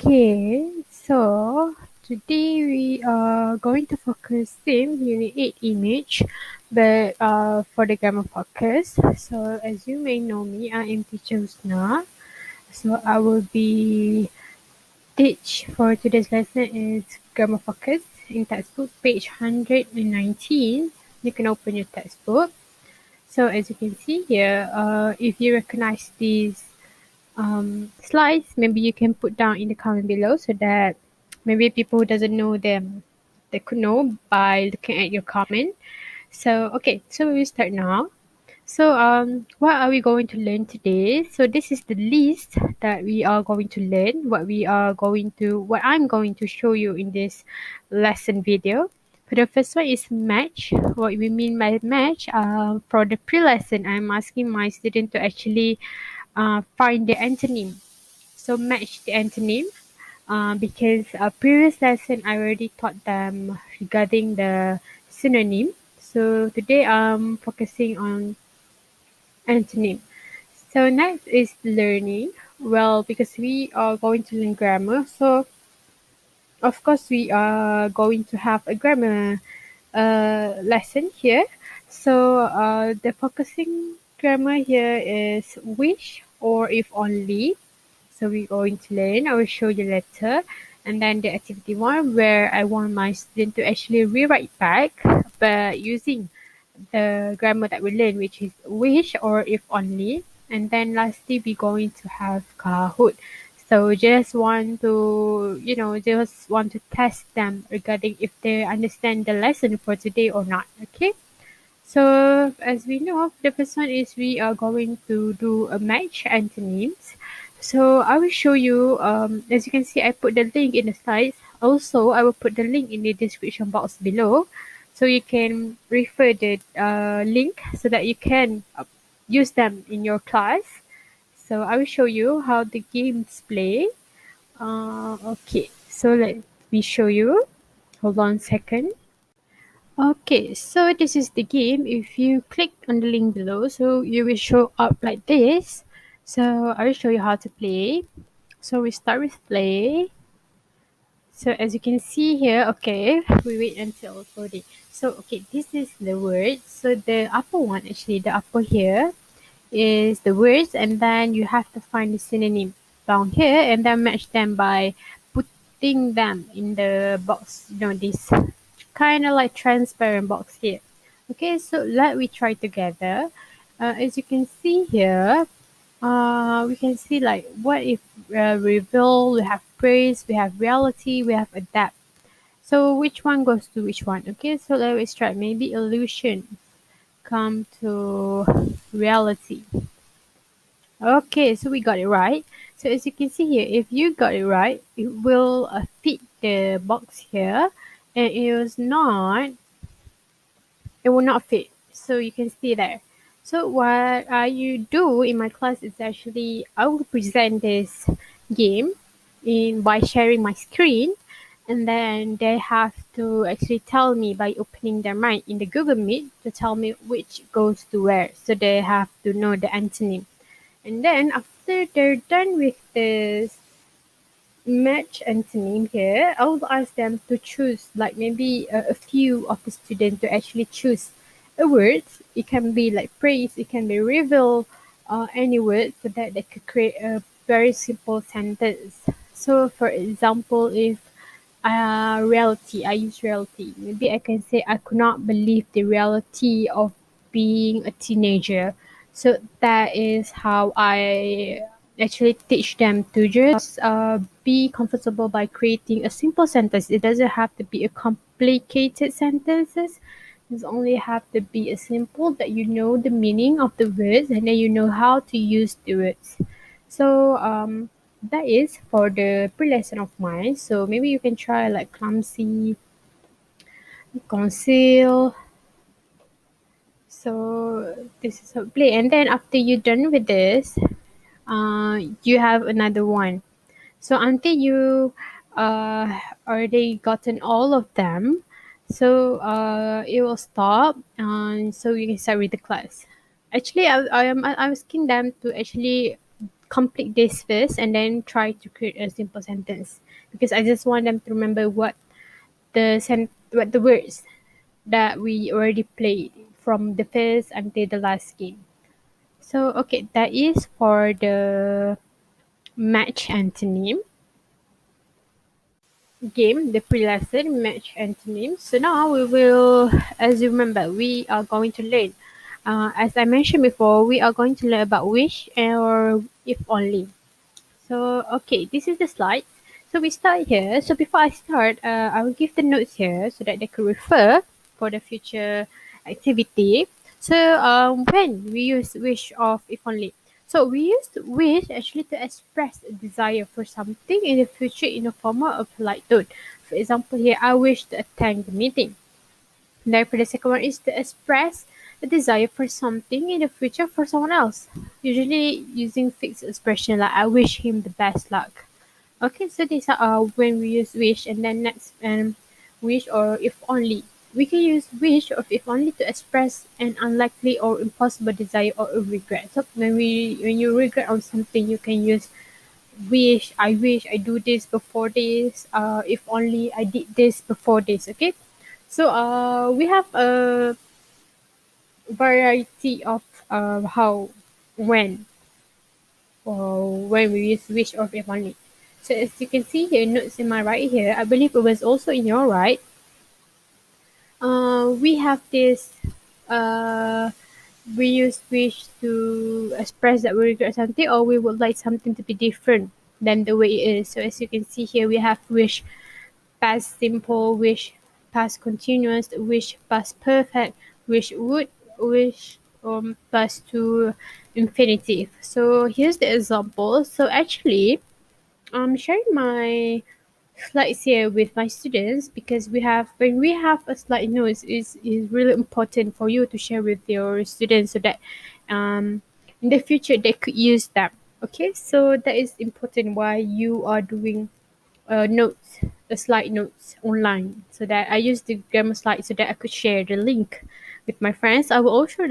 Okay, so today we are going to focus in Unit 8 image, but for the grammar focus. So as you may know me, I am teacher Husna. So I will be teach for today's lesson is grammar focus in textbook page 119. You can open your textbook. So as you can see here, if you recognize these slides, maybe you can put down in the comment below so that maybe people who doesn't know them, they could know by looking at your comment. So okay, so we will start now. So what are we going to learn today? So this is the list that we are going to learn, what I'm going to show you in this lesson video. For the first one is match. What we mean by match, for the pre-lesson, I'm asking my student to actually find the antonym. So match the antonym, because previous lesson I already taught them regarding the synonym. So today I'm focusing on antonym. So next is learning. Well, because we are going to learn grammar, so of course we are going to have a grammar lesson here. So the focusing grammar here is wish or if only. So we're going to learn. I will show you later. And then the activity one where I want my student to actually rewrite back but using the grammar that we learn, which is wish or if only. And then lastly, we're going to have Kahoot. So just want to test them regarding if they understand the lesson for today or not. Okay. So as we know, the first one is we are going to do a match antonyms. So I will show you, as you can see, I put the link in the slides. Also, I will put the link in the description box below. So you can refer the link so that you can use them in your class. So I will show you how the games play. Okay, so let me show you. Hold on a second. Okay, so this is the game. If you click on the link below, so you will show up like this. So I will show you how to play. So we start with play. So as you can see here, okay, we wait until loading. So okay, this is the word. So the upper one, actually the upper here is the words, and then you have to find the synonym down here and then match them by putting them in the box, this kind of like transparent box here. Okay, so let we try together. As you can see here, we can see like what if reveal, we have praise, we have reality, we have adapt. So which one goes to which one? Okay, so let's try maybe illusion come to reality. Okay, so we got it right. So as you can see here, if you got it right, it will fit the box here, and it will not fit. So you can see there. So what you do in my class is actually I will present this game in by sharing my screen, and then they have to actually tell me by opening their mind in the Google Meet to tell me which goes to where. So they have to know the antonym. And then after they're done with this match antonym here, I will ask them to choose like maybe a few of the students to actually choose a word. It can be like praise, it can be reveal, any word so that they could create a very simple sentence. So for example, if reality, I use reality. Maybe I can say I could not believe the reality of being a teenager. So that is how I actually teach them to just be comfortable by creating a simple sentence. It doesn't have to be a complicated sentences. It only have to be a simple that you know the meaning of the words and then you know how to use the words. So that is for the pre-lesson of mine. So maybe you can try like clumsy, conceal. So this is how play, and then after you're done with this, you have another one. So until you already gotten all of them, so it will stop, and so you can start with the class. Actually, I am asking them to actually complete this first and then try to create a simple sentence, because I just want them to remember what the words that we already played from the first until the last game. So okay, that is for the match antonym game, the pre-lesson match antonyms. So now we will, as you remember, we are going to learn. As I mentioned before, we are going to learn about wish or if only. So, okay, this is the slide. So we start here. So before I start, I will give the notes here so that they could refer for the future activity. So when we use wish of if only. So we use wish actually to express a desire for something in the future in a form of polite tone. For example here, I wish to attend the meeting. Therefore, the second one is to express a desire for something in the future for someone else. Usually using fixed expression like I wish him the best luck. Okay, so these are when we use wish, and then next wish or if only. We can use wish or if only to express an unlikely or impossible desire or a regret. So when you regret on something, you can use wish I do this before this. If only I did this before this. Okay, so we have a variety of how, when, or when we use wish or if only. So as you can see here, notes in my right here, I believe it was also in your right. We have this. Uh, we use wish to express that we regret something or we would like something to be different than the way it is. So as you can see here, we have wish past simple, wish past continuous, wish past perfect, wish would, wish plus to infinitive. So here's the example. So actually, I'm sharing my slides here with my students because when we have a slide notes is really important for you to share with your students so that in the future they could use them. Okay, so that is important why you are doing notes, the slide notes online, so that I use the grammar slide so that I could share the link with my friends. I will also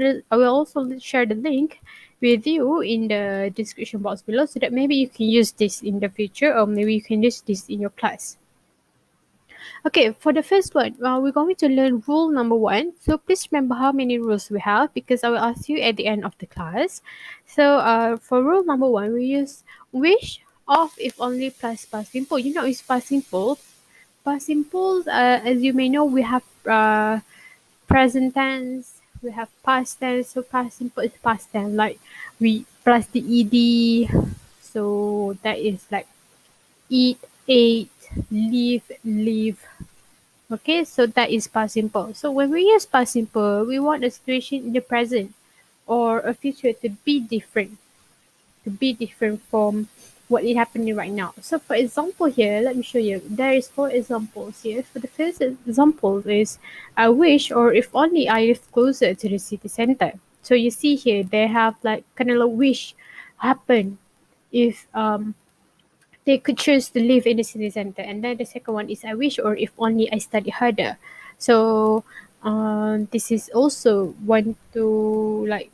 share the link with you in the description box below so that maybe you can use this in the future or maybe you can use this in your class. Okay, for the first one, we're going to learn rule number one. So please remember how many rules we have because I will ask you at the end of the class. So for rule number one, we use wish of if only plus past simple. You know, it's past simple. Past simple, as you may know, we have present tense, we have past tense. So past simple is past tense, like we plus the ed. So that is like eat, ate, live, live. Okay, so that is past simple. So when we use past simple, we want a situation in the present or a future to be different from what is happening right now. So for example here, let me show you. There is four examples here. For the first example is I wish or if only I live closer to the city center. So you see here they have like kind of like wish happen if they could choose to live in the city center. And then the second one is I wish or if only I study harder. So this is also want to like,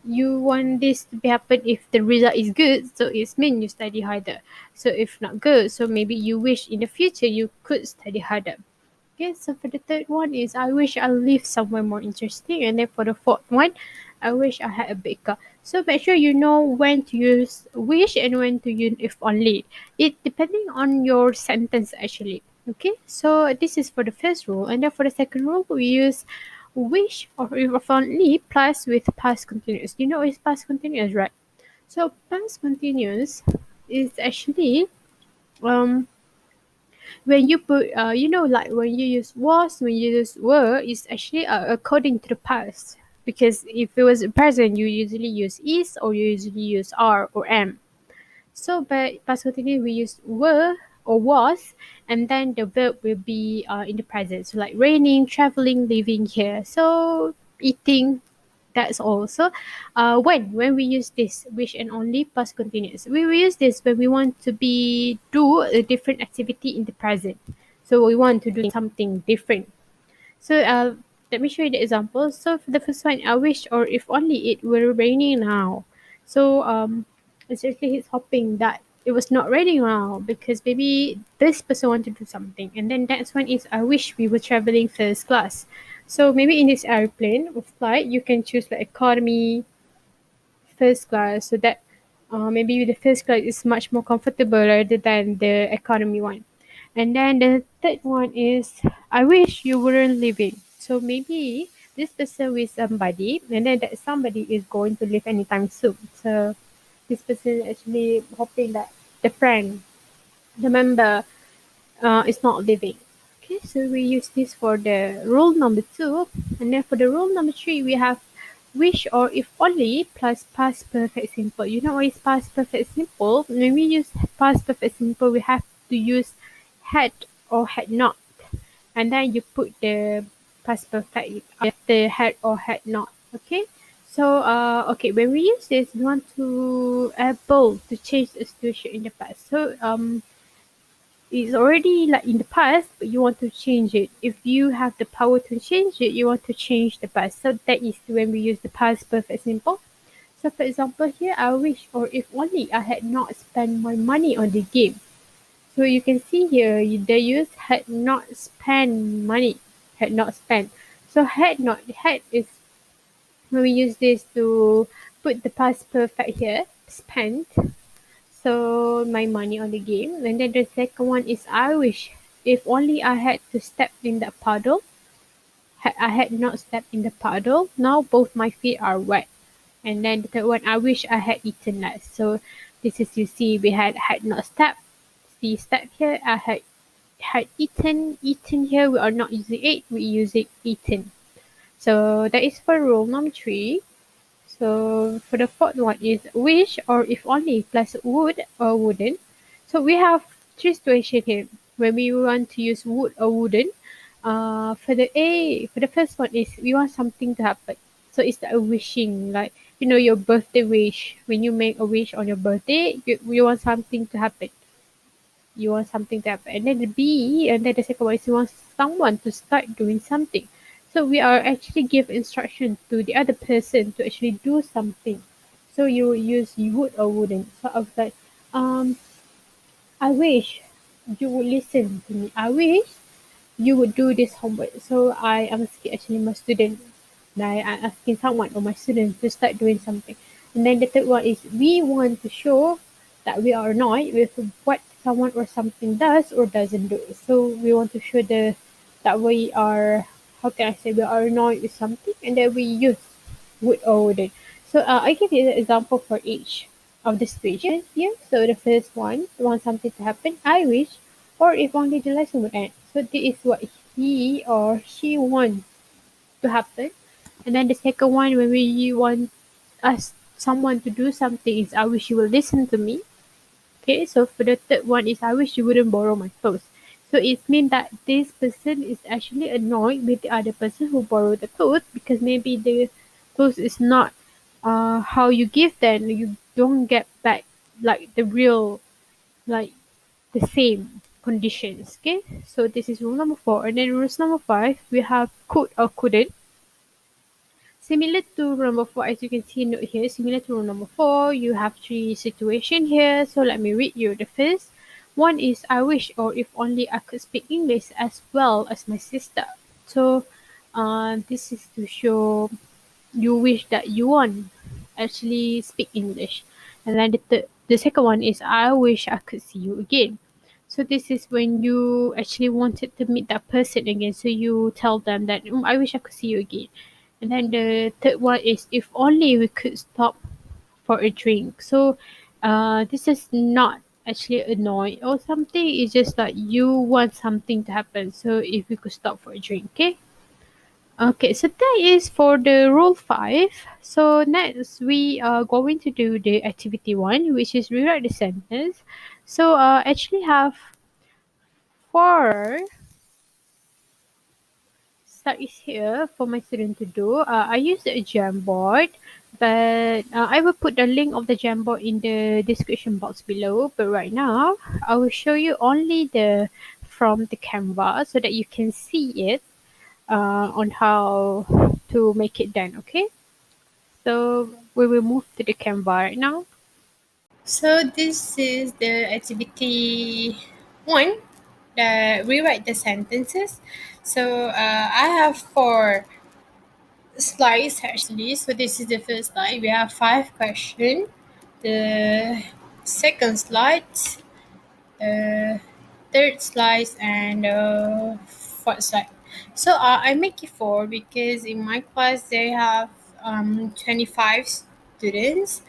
you want this to be happen if the result is good. So it's mean you study harder. So if not good, so maybe you wish in the future you could study harder. Okay, so for the third one is I wish I live somewhere more interesting. And then for the fourth one, I wish I had a big car. So make sure you know when to use wish and when to use if only. It depending on your sentence actually. Okay, so this is for the first rule. And then for the second rule, we use wish or if only plus with past continuous. You know it's past continuous, right? So past continuous is actually um when you put like when you use was, when you use were, it's actually according to the past, because if it was present you usually use is or you usually use are or am. So but past continuous we use were or was, and then the verb will be in the present, so like raining, traveling, living here, so eating. That's all. So when we use this wish and only past continuous, we will use this when we want to be do a different activity in the present. So we want to do something different. So let me show you the example. So for the first one, I wish or if only it were raining now. So Especially he's hoping that it was not raining now because maybe this person wanted to do something. And then next one is I wish we were traveling first class. So maybe in this airplane or flight, you can choose like economy, first class, so that maybe the first class is much more comfortable rather than the economy one. And then the third one is I wish you weren't leaving. So maybe this person with somebody, and then that somebody is going to leave anytime soon. So this person actually hoping that the friend, the member, is not living. Okay, so we use this for the rule number 2. And then for the rule number 3, we have wish or if only plus past perfect simple. You know what is past perfect simple? When we use past perfect simple, we have to use had or had not. And then you put the past perfect after had or had not. Okay. So okay, when we use this, we want to able to change the situation in the past. So it's already like in the past, but you want to change it. If you have the power to change it, you want to change the past. So that is when we use the past perfect simple. So for example here, I wish or if only I had not spent my money on the game. So you can see here they use had not spent money, had not spent. So had not had is when we use this to put the past perfect here, spent. So my money on the game. And then the second one is I wish if only I had to step in that puddle. I had not stepped in the puddle. Now both my feet are wet. And then the third one, I wish I had eaten less. So this is you see we had not stepped. See step here. I had eaten here. We are not using ate. We using eaten. So that is for rule number 3. So for the fourth one is wish or if only plus would or wouldn't. So we have three situations here when we want to use would or wouldn't. For the first one is we want something to happen. So it's like a wishing, like your birthday wish. When you make a wish on your birthday, you want something to happen. You want something to happen. And then the B, and then the second one is you want someone to start doing something. So we are actually give instruction to the other person to actually do something. So you use you would or wouldn't. So I was like, um, I wish you would listen to me. I wish you would do this homework. So I am asking actually my student, like I'm asking someone or my students to start doing something. And then the third one is we want to show that we are annoyed with what someone or something does or doesn't do. So we want to show that we are, how can I say, we are annoyed with something, and then we use would or wouldn't. So I give you an example for each of the situations here. So the first one, want something to happen, I wish, or if only the lesson would end. So this is what he or she wants to happen. And then the second one, when we want us someone to do something, is I wish you will listen to me. Okay, so for the third one is I wish you wouldn't borrow my clothes. So it means that this person is actually annoyed with the other person who borrowed the clothes because maybe the clothes is not how you give them. You don't get back like the real, like the same conditions. Okay, so this is rule number 4. And then rules number 5, we have could or couldn't. Similar to rule number 4, as you can see note here, similar to rule number 4, you have 3 situations here. So let me read you the first. One is I wish or if only I could speak English as well as my sister. So this is to show you wish that you want actually speak English. And then the second one is I wish I could see you again. So this is when you actually wanted to meet that person again. So you tell them that I wish I could see you again. And then the third one is if only we could stop for a drink. So this is not actually annoyed or something. It's just like you want something to happen. So if we could stop for a drink, okay? Okay, so that is for the rule 5. So next we are going to do the activity 1, which is rewrite the sentence. So actually have 4 studies here for my student to do. I use a Jamboard, but I will put the link of the Jamboard in the description box below. But right now, I will show you only the from the Canva so that you can see it on how to make it done. Okay, so we will move to the Canva right now. So this is the activity one, the rewrite the sentences. So I have four slides actually. So this is the first slide. We have five questions. The second slide, the third slide, and fourth slide. So I make it four because in my class they have 25 students,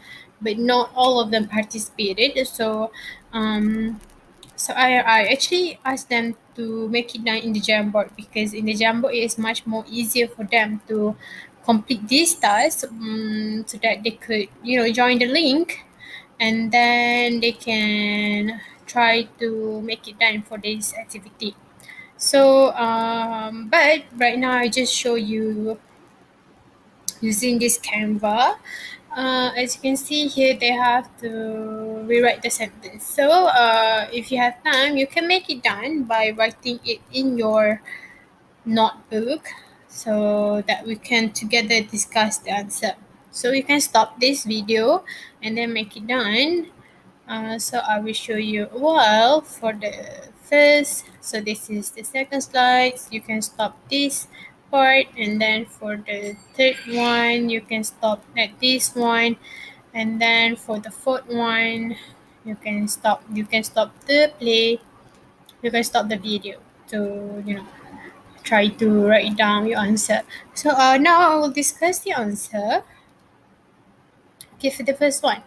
but not all of them participated. So I actually asked them to make it down in the Jamboard because in the Jamboard it is much more easier for them to complete these tasks so that they could, join the link and then they can try to make it done for this activity. So, but right now I just show you using this Canva. As you can see here, they have to rewrite the sentence. So, if you have time, you can make it done by writing it in your notebook so that we can together discuss the answer. So you can stop this video and then make it done. So I will show you well for the first. So this is the second slide. You can stop this part, and then for the third one, you can stop at this one, and then for the fourth one, you can stop. You can stop the play. You can stop the video to try to write down your answer. So now I will discuss the answer. Okay, for the first one,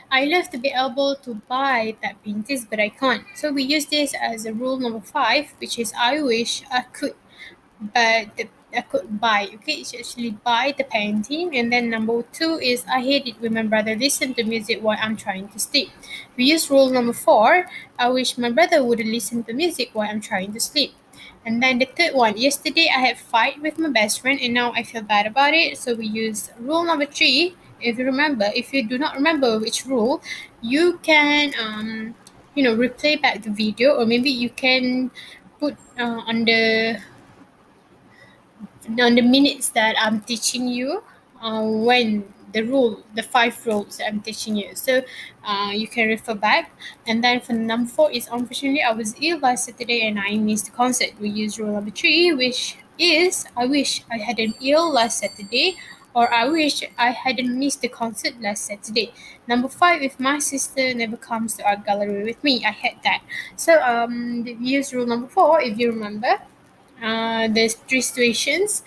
I love to be able to buy that paintings, but I can't. So we use this as a rule number five, which is I wish I could, but I could buy. Okay, it's actually buy the painting. And then number two is I hate it when my brother listen to music while I'm trying to sleep. We use rule number four. I wish my brother would listen to music while I'm trying to sleep. And then the third one, yesterday I had a fight with my best friend and now I feel bad about it. So we use rule number three. If you remember, if you do not remember which rule, you can replay back the video, or maybe you can put on the minutes that I'm teaching you, when the five rules that I'm teaching you. So you can refer back. And then for number four is unfortunately I was ill last Saturday and I missed the concert. We use rule number three, which is I wish I hadn't ill last Saturday, or I wish I hadn't missed the concert last Saturday. Number five, if my sister never comes to art gallery with me, I had that. So we use rule number four if you remember. There's three situations.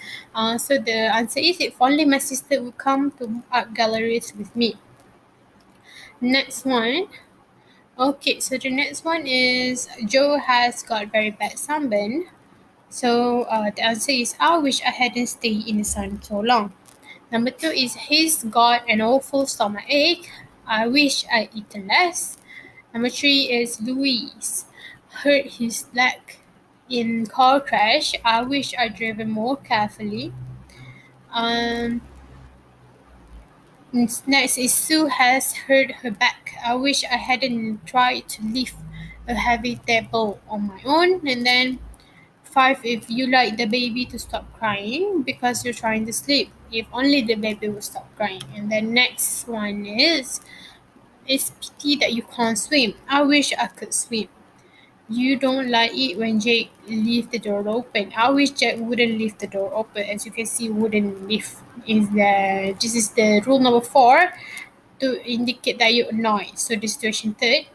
So the answer is if only my sister would come to art galleries with me. Next one. Okay, so the next one is Joe has got very bad sunburn. So the answer is I wish I hadn't stayed in the sun so long. Number two is he's got an awful stomach ache. I wish I eaten less. Number three is Louise hurt his leg in car crash. I wish I'd driven more carefully. Um, Next is Sue has hurt her back. I wish I hadn't tried to lift a heavy table on my own. And then five, if you like the baby to stop crying because you're trying to sleep. If only the baby would stop crying. And then next one is it's pity that you can't swim. I wish I could swim. You don't like it when Jake leave the door open. I wish Jack wouldn't leave the door open. As you can see, wouldn't leave is this is the rule number four to indicate that you're annoyed. So the situation third.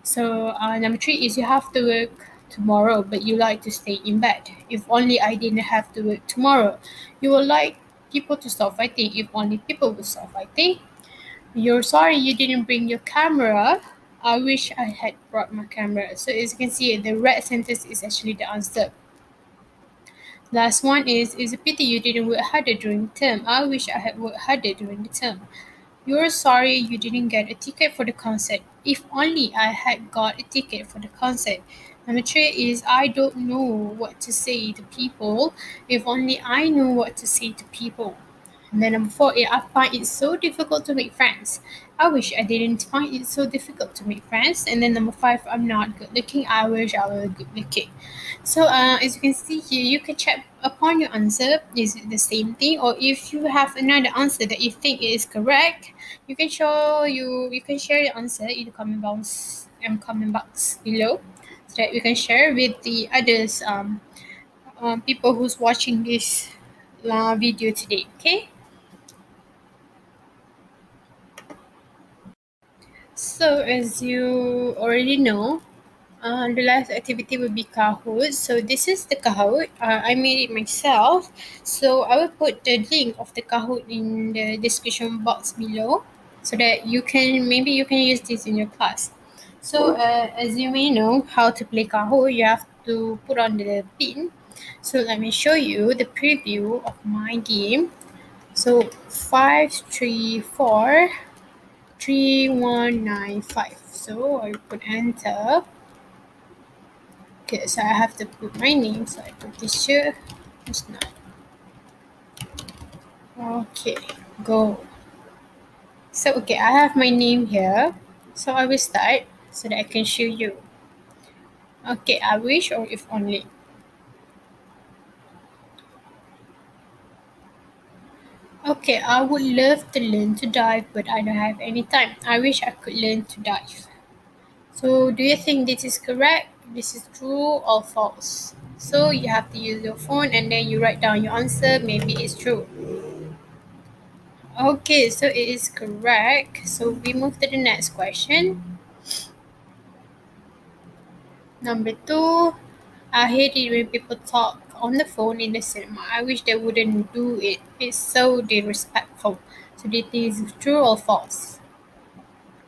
So number three is you have to work tomorrow, but you like to stay in bed. If only I didn't have to work tomorrow. You would like people to stop fighting. If only people would stop fighting. You're sorry you didn't bring your camera. I wish I had brought my camera. So as you can see, the red sentence is actually the answer. Last one is it's a pity you didn't work harder during the term. I wish I had worked harder during the term. You're sorry you didn't get a ticket for the concert. If only I had got a ticket for the concert. Number three is I don't know what to say to people. If only I knew what to say to people. And then number four, I find it so difficult to make friends. I wish I didn't find it so difficult to make friends. And then number five, I'm not good looking. I wish I were good looking. So as you can see here, you can check upon your answer. Is it the same thing? Or if you have another answer that you think is correct, you can share your answer in the comment box below, so that we can share with the others people who's watching this video today. Okay. So as you already know, the last activity will be Kahoot. So this is the Kahoot. I made it myself. So I will put the link of the Kahoot in the description box below, so that you can use this in your class. So as you may know how to play Kahoot, you have to put on the pin. So let me show you the preview of my game. So 5343195. So I put enter. Okay, so I have to put my name. So I put teacher. It's not. Okay, go. So okay, I have my name here. So I will start so that I can show you. Okay, I wish or if only. Okay, I would love to learn to dive, but I don't have any time. I wish I could learn to dive. So do you think this is correct? This is true or false? So you have to use your phone and then you write down your answer. Maybe it's true. Okay, so it is correct. So we move to the next question. Number two, I hate it when people talk on the phone in the cinema. I wish they wouldn't do it. It's so disrespectful. So do you think it's true or false?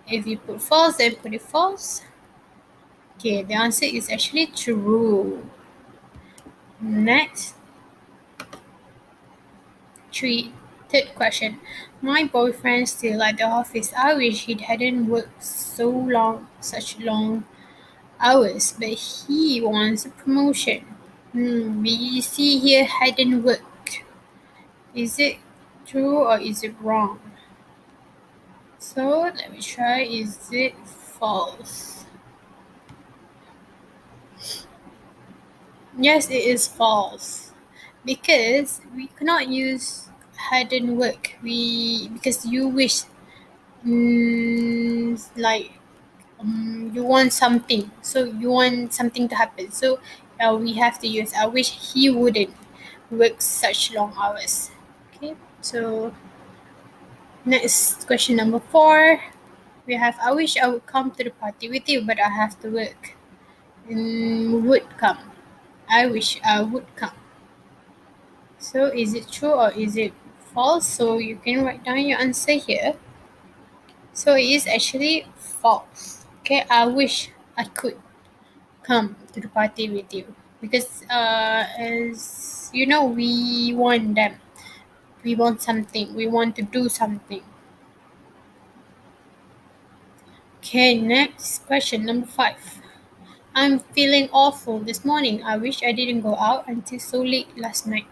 If you put false, then put it false. Okay, the answer is actually true. Next, three. Third question. My boyfriend still at the office. I wish he hadn't worked such long hours, but he wants a promotion. We see here hadn't worked. Is it true or is it wrong? So let me try. Is it false? Yes, it is false. Because we cannot use hadn't worked. Because you wish, like you want something, so you want something to happen. So we have to use I wish he wouldn't work such long hours. Okay, so next question number four, we have I wish I would come to the party with you, but I have to work. Would come. I wish I would come. So is it true or is it false? So you can write down your answer here. So it is actually false. Okay, I wish I could come to the party with you, because as you know, we want something, we want to do something. Okay, next question number five. I'm feeling awful this morning. I wish I didn't go out until so late last night.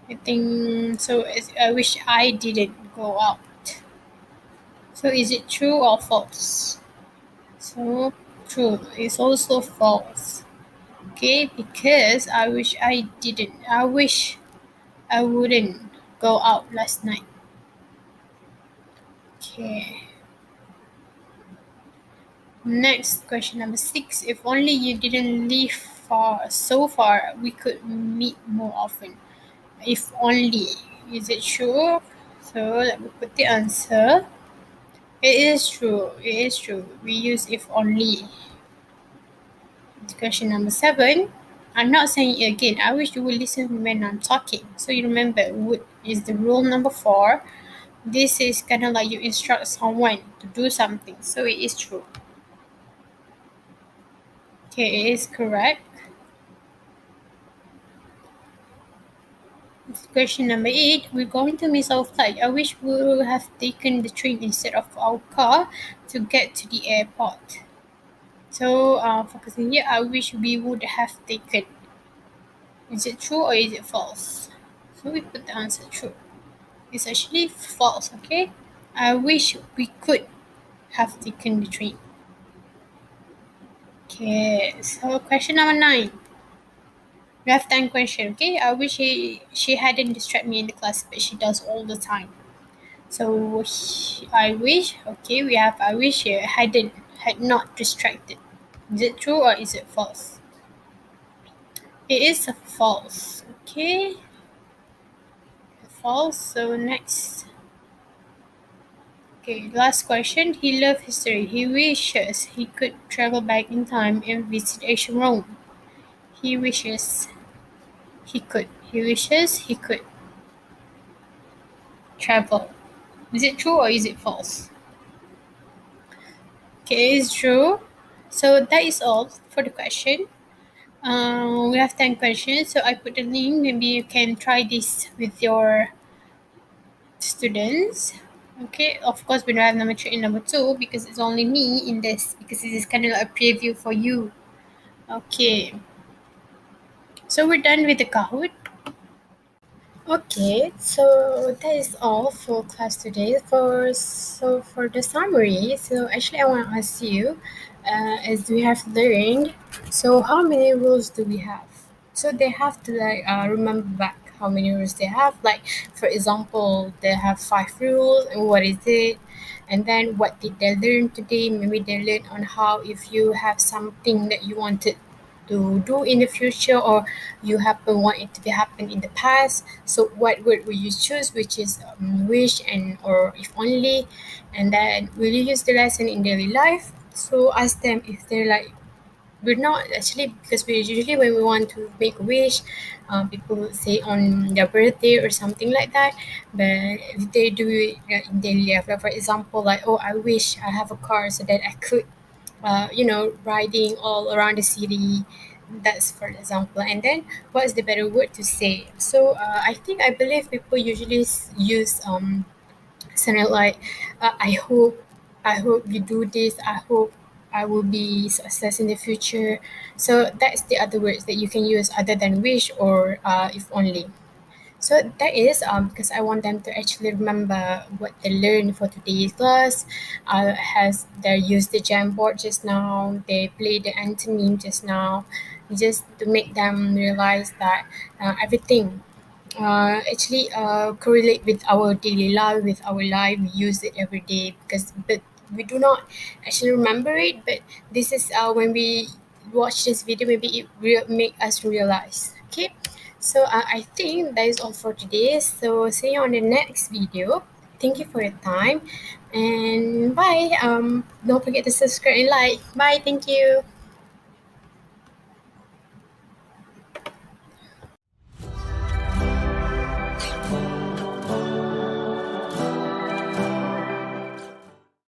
I think so. I wish I didn't go out. So is it true or false? So true. It's also false. Okay, because I wish I didn't. I wish I wouldn't go out last night. Okay. Next question number six. If only you didn't live so far, we could meet more often. If only. Is it true? So let me put the answer. It is true. It is true. We use if only. Question number seven. I'm not saying it again. I wish you would listen when I'm talking. So you remember, would is the rule number four. This is kind of like you instruct someone to do something. So it is true. Okay, it is correct. Question number eight. We're going to miss our flight. I wish we would have taken the train instead of our car to get to the airport. So focusing here, I wish we would have taken. Is it true or is it false? So we put the answer true. It's actually false, okay? I wish we could have taken the train. Okay, so question number 9. We have 10 question, okay? I wish she hadn't distracted me in the class, but she does all the time. So I wish, okay, we have I wish she had not distracted. Is it true or is it false? It is a false, okay? False. So next. Okay, last question. He loved history. He wishes he could travel back in time and visit ancient Rome. He wishes he could. He wishes he could travel. Is it true or is it false? Okay, it's true. So that is all for the question. We have 10 questions, so I put the link. Maybe you can try this with your students. Okay, of course, we don't have number 3 and number 2 because it's only me in this, because this is kind of like a preview for you. Okay, so we're done with the Kahoot. Okay, so that is all for class today. For the summary, so actually I want to ask you, as we have learned, so how many rules do we have? So they have to like remember back how many rules they have. Like for example, they have 5 rules, and what is it? And then what did they learn today? Maybe they learned on how if you have something that you wanted to do in the future, or you happen want it to be happen in the past, so what word will you choose, which is wish and or if only, and then will you use the lesson in daily life? So ask them if they're like, we're not actually, because we usually when we want to make a wish, people would say on their birthday or something like that, but if they do it in daily life, like for example, like, oh, I wish I have a car so that I could riding all around the city. That's for example. And then what's the better word to say? So I believe people usually use something like, I hope you do this, I hope I will be success in the future. So that's the other words that you can use other than wish or if only. So that is because I want them to actually remember what they learned for today's class. Has they used the Jamboard just now? They played the Antonym just now, just to make them realize that everything actually correlate with our daily life, with our life. We use it every day because, but we do not actually remember it. But this is when we watch this video, maybe it will make us realize. Okay, so I think that is all for today. So see you on the next video. Thank you for your time, and bye. Don't forget to subscribe and like. Bye. Thank you.